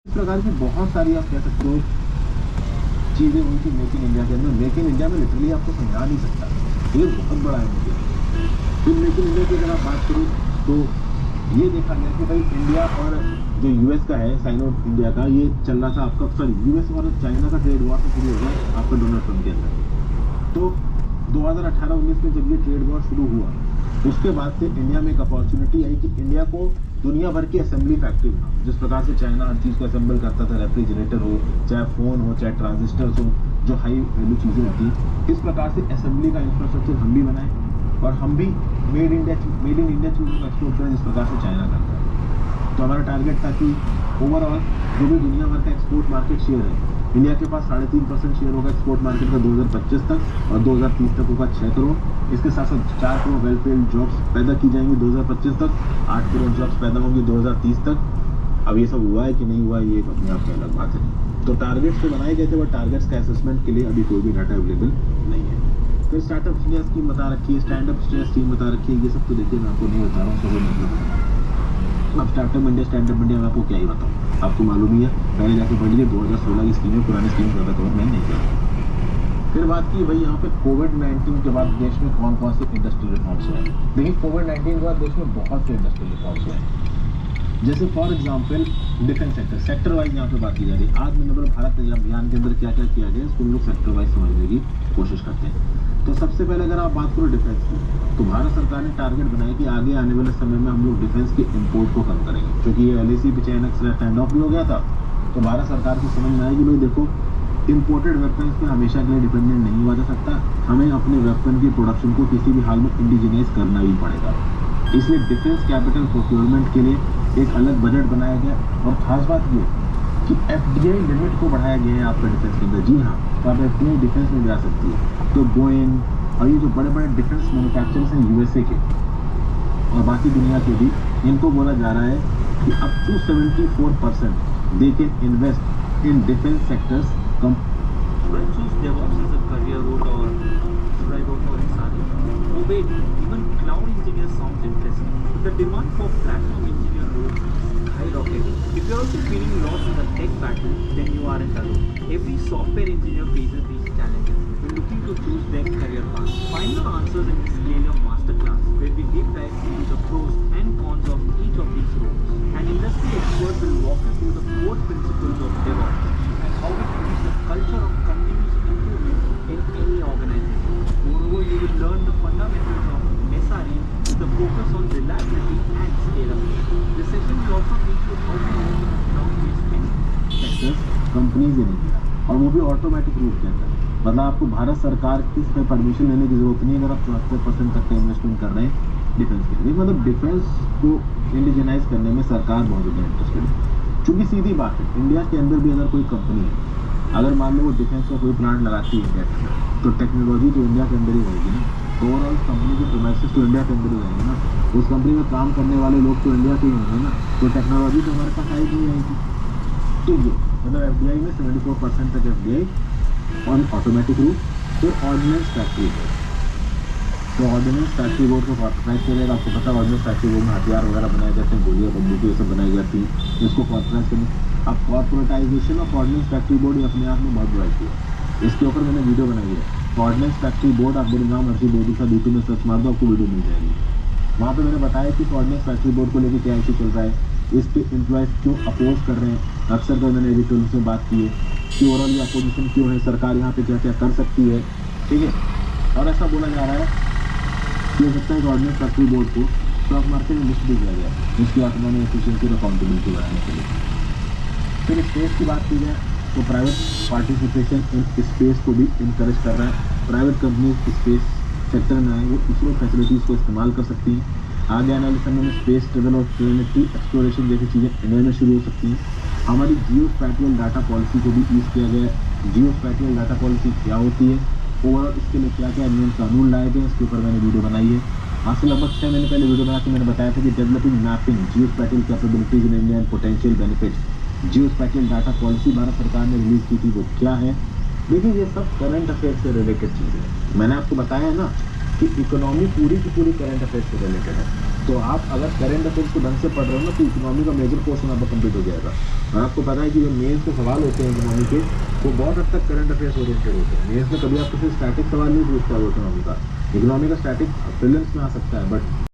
इस प्रकार की बहुत सारी आप कह सकते हो चीजें हुई थी मेक इन इंडिया के अंदर। मेक इन इंडिया में लिटरली आपको समझा नहीं सकता, ये बहुत बड़ा है। फिर मेक इन इंडिया की अगर आप बात करो तो ये देखा गया कि भाई इंडिया और जो यूएस का है, साइनो इंडिया का, ये चल रहा था आपका, सॉरी यूएस और चाइना का ट्रेड वॉर से शुरू हो गया आपका डोनाल्ड ट्रम्प के अंदर। तो 2018-19 में जब ये ट्रेड वॉर शुरू हुआ, उसके बाद से इंडिया में एक अपॉर्चुनिटी आई कि इंडिया को दुनिया भर की असेंबली फैक्ट्री बना। जिस प्रकार से चाइना हर चीज को असेंबल करता था, रेफ्रिजरेटर हो, चाहे फोन हो, चाहे ट्रांजिस्टर्स हो, जो हाई वैल्यू चीजें होती हैं, इस प्रकार से असेंबली का इंफ्रास्ट्रक्चर हम भी बनाए और हम भी मेड इन इंडिया चीजों को एक्सपोर्ट करें जिस प्रकार से चाइना करता है। तो हमारा टारगेट था कि ओवरऑल जो भी दुनिया भर का एक्सपोर्ट मार्केट शेयर है, इंडिया के पास 3.5% शेयर होगा एक्सपोर्ट मार्केट का 2025 तक, और 2030 तक होगा 6 करोड़। इसके साथ साथ 4 करोड़ वेल पेड जॉब्स पैदा की जाएंगी 2025 तक, 8 करोड़ जॉब्स पैदा होंगी 2030 तक। अब ये सब हुआ है कि नहीं हुआ है, ये अपने आप की अलग बात है। तो टारगेट्स तो बनाए गए थे, बट टारगेट्स का असेसमेंट के लिए अभी कोई भी डाटा अवेलेबल नहीं है। फिर स्टार्टअप इंडिया स्कीम बता रखी है, स्टैंड अप इंडिया स्कीम बता रखी है, ये सब तो देखिए मैं आपको नहीं बता रहा हूँ, सब मतलब अब startup India stand up India में आपको क्या ही बताऊँ, आपको मालूम ही है, पहले जाके पढ़ लीजिए 2016 की स्कीम है, पुरानी स्कीम ज़्यादा कवर मैंने नहीं किया। फिर बात की भाई यहाँ पे कोविड-19 के बाद देश में कौन कौन से इंडस्ट्रियल रिफॉर्म्स हुए। देखिए कोविड-19 के बाद देश में बहुत से इंडस्ट्रियल रिफॉर्म्स हुए, जैसे for example defence sector wise यहाँ पे बात की जा रही है। आत्मनिर्भर भारत अभियान के अंदर क्या क्या किया गया, इसको हम लोग सेक्टर वाइज समझने की कोशिश करते हैं। तो सबसे पहले अगर आप बात करो डिफेंस की, तो भारत सरकार ने टारगेट बनाया कि आगे आने वाले समय में हम लोग डिफेंस के इंपोर्ट को कम करेंगे, क्योंकि ये एलएसी पे चाइना से स्टैंड ऑफ भी हो गया था। तो भारत सरकार को समझ में आया कि भाई देखो, इंपोर्टेड वेपन्स पे हमेशा के लिए डिपेंडेंट नहीं हुआ जा सकता, हमें अपने वेपन की प्रोडक्शन को किसी भी हाल में इंडिजिनाइज करना ही पड़ेगा। इसलिए डिफेंस कैपिटल प्रोक्योरमेंट के लिए एक अलग बजट बनाया गया, और खास बात ये कि एफडीआई लिमिट को बढ़ाया गया है आपका डिफेंस के अंदर। जी हाँ, तो आप एफडीआई डिफेंस में जा सकती है। तो बोइंग और ये जो बड़े बड़े डिफेंस मैन्युफैक्चरर्स हैं यूएसए के और बाकी दुनिया के भी, इनको बोला जा रहा है कि up to 74% they can invest in defence sectors कम। Should I choose DevOps as a career route, or should I go for SRE? Oh wait, even cloud engineer sounds interesting. But the demand for platform engineer roles is skyrocketing. If you're also feeling lost in the tech battle, then you aren't alone. Every software engineer faces these challenges when looking to choose their career path. Find your answers in this Scale Up Masterclass, where we deep dive into the pros and cons of each of these roles. An industry expert will walk you through the core principles of DevOps and how it creates a culture of continuous improvement in any organization. Moreover, you will learn the fundamentals of SRE with a focus on reliability and scalability. This session will also teach you how to work in cloud-based sectors companies in India, और वो भी automatic रूप के अंदर। मतलब आपको भारत सरकार की इसमें परमिशन लेने की जरूरत नहीं है अगर आप 74% तक का इन्वेस्टमेंट कर रहे हैं डिफेंस के लिए। मतलब डिफेंस को इंडिजिनाइज करने में सरकार बहुत ज़्यादा इंटरेस्टेड है, क्योंकि सीधी बात है, इंडिया के अंदर भी अगर कोई कंपनी है, अगर मान लो वो डिफेंस का कोई प्लांट लगाती है इंडिया के अंदर, तो टेक्नोलॉजी तो इंडिया के अंदर ही रहेगी ना। ओवरऑल कंपनी के प्रोमाइसेस तो इंडिया के अंदर ही रहेंगे ना, उस कंपनी में काम करने वाले लोग तो इंडिया के ही होंगे ना, तो टेक्नोलॉजी तो हमारे पास आई नहीं आएगी। तो ये मतलब एफडीआई में 74% तक एफडीआई ऑन ऑटोमेटिक रूट। फिर ऑर्डिनेंस फैक्ट्री बोर्ड, तो ऑर्डिनेंस फैक्ट्री बोर्ड को कॉर्पोराइज किया जाएगा। आपको पता है ऑर्डिनेंस फैक्ट्री बोर्ड में हथियार वगैरह बनाए जाते हैं, गोलियां बंदूकें ये सब बनाई जाती हैं, इसको कॉर्पोराइज करने। अब corporatisation of ordnance factory board ये अपने आप में बहुत बड़ा इशू है, इसके ऊपर मैंने वीडियो बनाई है। ऑर्डिनेंस फैक्ट्री बोर्ड, आप मेरे नाम हर्षी बेदी का यूट्यूब में सर्च मार दो, आपको वीडियो मिल जाएगी। वहाँ पे मैंने बताया कि ऑर्डिनेंस फैक्ट्री बोर्ड को लेकर क्या इशू चल रहा है, इस पे एम्प्लॉयज क्यों अपोज कर रहे हैं। अक्सर तो मैंने एडिटोरियल से बात की है कि ओवरऑल ये अपोजिशन क्यों है, सरकार यहाँ पे क्या क्या कर सकती है, ठीक है। और ऐसा बोला जा रहा है कि हो सकता है कि ऑर्डिनेंस फैक्ट्री बोर्ड को स्टॉक मार्केट में लिस्ट भी किया गया है, इसकी ऑटोनॉमी एफिशिएंसी और अकाउंटेबिलिटी बढ़ाने के लिए। फिर स्पेस की बात की जाए तो प्राइवेट पार्टिसिपेशन इन स्पेस को भी इनकरेज कर रहा है। प्राइवेट कंपनी स्पेस सेक्टर में आए, वो इसरो फैसिलिटीज़ को इस्तेमाल कर सकती हैं। आगे आने वाले समय में स्पेस ट्रेवल और प्लेनेटरी एक्सप्लोरेशन जैसी चीज़ें इंडिया में शुरू हो सकती हैं। हमारी जियो स्पैटियल डाटा पॉलिसी को भी ईज किया गया है। जियो स्पैटियल डाटा पॉलिसी क्या होती है, ओवरऑल इसके लिए क्या क्या नियम कानून लाए गए, इसके ऊपर मैंने वीडियो बनाई है। आज से लगभग 6 महीने पहले वीडियो बना के मैंने बताया था कि developing mapping Jio spatial capabilities in India and potential benefits. Jio spatial data policy Bharat सरकार ने रिलीज की थी, वो क्या है। देखिए ये सब करंट अफेयर से रिलेटेड चीज़ें हैं। मैंने आपको बताया है ना कि इकोनॉमी पूरी की पूरी करंट अफेयर से रिलेटेड है। तो तो आप अगर करंट अफेयर्स को ढंग से पढ़ रहे हो ना तो इकोनॉमी का मेजर पोर्शन आपका कंप्लीट हो जाएगा। और आपको पता है कि जो मेंस के सवाल होते हैं इकोनॉमी के, वो बहुत हद तक करंट अफेयर्स ओरिएंटेड होते हैं। मेंस में कभी आपको सिर्फ स्टैटिक सवाल नहीं पूछता है वो इकोनॉमी का। इकोनॉमी का स्टैटिक प्रीलिम्स में आ सकता है, बट